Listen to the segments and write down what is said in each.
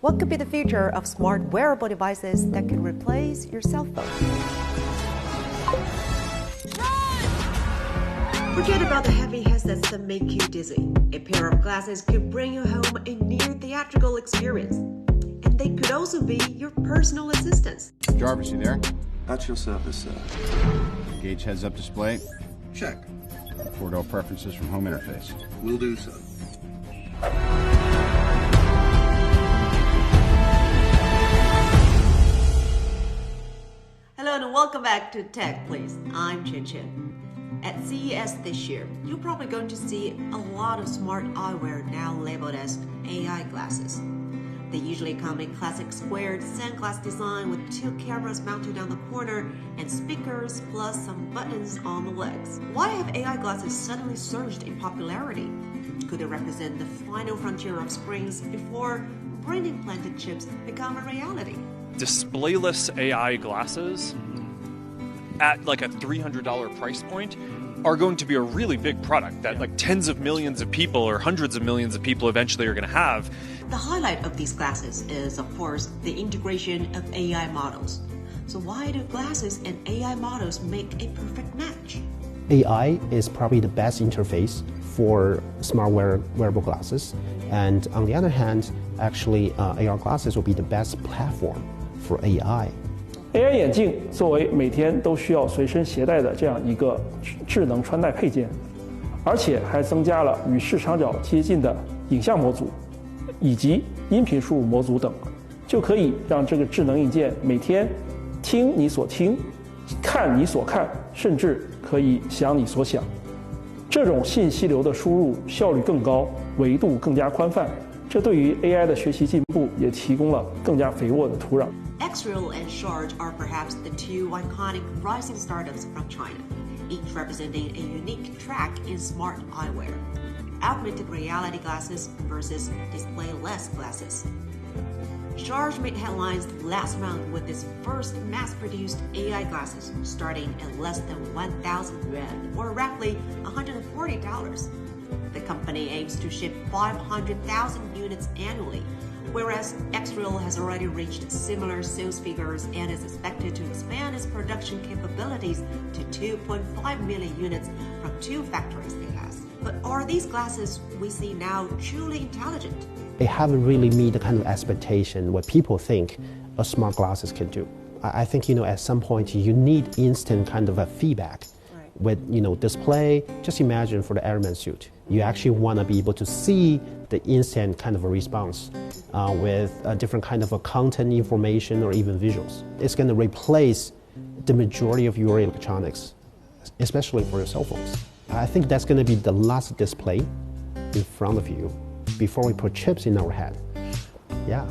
What could be the future of smart wearable devices that could replace your cell phone? Forget about the heavy headsets that make you dizzy. A pair of glasses could bring you home a near theatrical experience. And they could also be your personal assistants. Jarvis, you there? At your service, sir. Gauge heads-up display. Check. Four-door preferences from home interface. Will do so. Hello and welcome back to Tech Please. I'm Chen Chen. At CES this year, you're probably going to see a lot of smart eyewear now labeled as AI glasses. They usually come in classic squared sunglass design with two cameras mounted on the corner and speakers plus some buttons on the legs. Why have AI glasses suddenly surged in popularity? Could they represent the final frontier of screens before brain-implanted chips become a reality? Displayless AI glasses at like a $300 price point are going to be a really big product that like tens of millions of people or hundreds of millions of people eventually are going to have. The highlight of these glasses is, of course, the integration of AI models. So why do glasses and AI models make a perfect match? AI is probably the best interface for smart wearable glasses. And on the other hand, actually, AR glasses will be the best platform for AI. AI 眼镜作为每天都需要随身携带的这样一个智能穿戴配件，而且还增加了与市场角接近的影像模组，以及音频输入模组等，就可以让这个智能硬件每天听你所听，看你所看，甚至可以想你所想。这种信息流的输入效率更高，维度更加宽泛，这对于 AI 的学习进步也提供了更加肥沃的土壤。Xreal and Charge are perhaps the two iconic rising startups from China, each representing a unique track in smart eyewear. Augmented reality glasses versus display-less glasses. Charge made headlines last month with its first mass-produced AI glasses starting at less than 1,000 yuan, or roughly $140. The company aims to ship 500,000 units annually, whereas Xreal has already reached similar sales figures and is expected to expand its production capabilities to 2.5 million units from two factories it has. But are these glasses we see now truly intelligent? They haven't really met the kind of expectation what people think a smart glasses can do. I think, at some point you need instant kind of a feedback. With display, just imagine for the airman suit, you actually want to be able to see the instant kind of a response with a different kind of a content information or even visuals. It's going to replace the majority of your electronics, especially for your cell phones. I think that's going to be the last display in front of you before we put chips in our head. Yeah.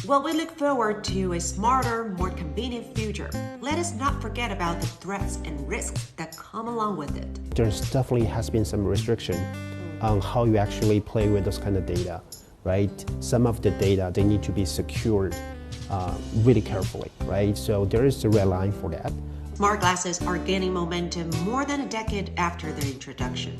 Well, we look forward to a smarter, more convenient future. Let us not forget about the threats and risks that come along with it. There's definitely has been some restriction on how you actually play with this kind of data, right? Some of the data, they need to be secured really carefully, right? So there is a red line for that. Smart glasses are gaining momentum more than a decade after their introduction.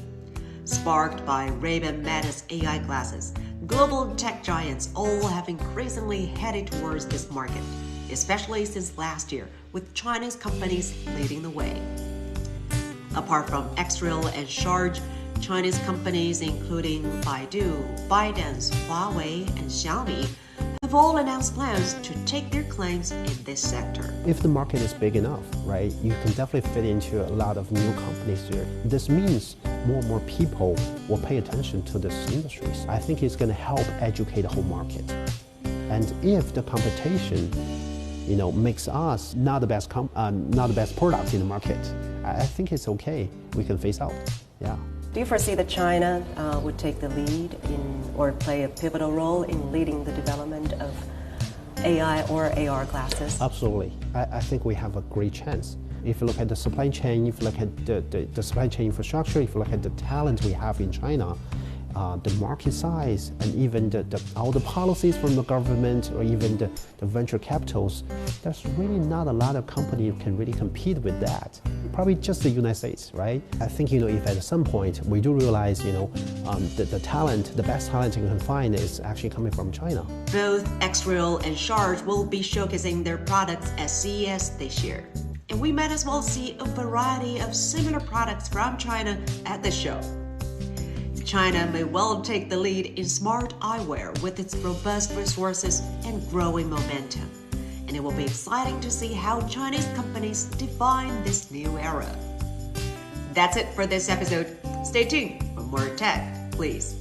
Sparked by Ray-Ban Meta's AI glasses, global tech giants all have increasingly headed towards this market, especially since last year, with Chinese companies leading the way. Apart from Xreal and Charge, Chinese companies including Baidu, ByteDance, Huawei, and Xiaomi have all announced plans to take their claims in this sector. If the market is big enough, right, you can definitely fit into a lot of new companies here. This means more and more people will pay attention to this industries. I think it's going to help educate the whole market. And if the competition, makes us not the best product in the market, I think it's okay. We can phase out. Yeah. Do you foresee that China would take the lead or play a pivotal role in leading the development of AI or AR glasses? Absolutely. I think we have a great chance. If you look at the supply chain, if you look at the supply chain infrastructure, if you look at the talent we have in China, the market size, and even all the policies from the government or even the venture capitals, there's really not a lot of companies can really compete with that. Probably just the United States, right? I think, if at some point we do realize, the talent, the best talent you can find is actually coming from China. Both X-Real and Charge will be showcasing their products at CES this year. And we might as well see a variety of similar products from China at the show. China may well take the lead in smart eyewear with its robust resources and growing momentum. And it will be exciting to see how Chinese companies define this new era. That's it for this episode. Stay tuned for more tech, please.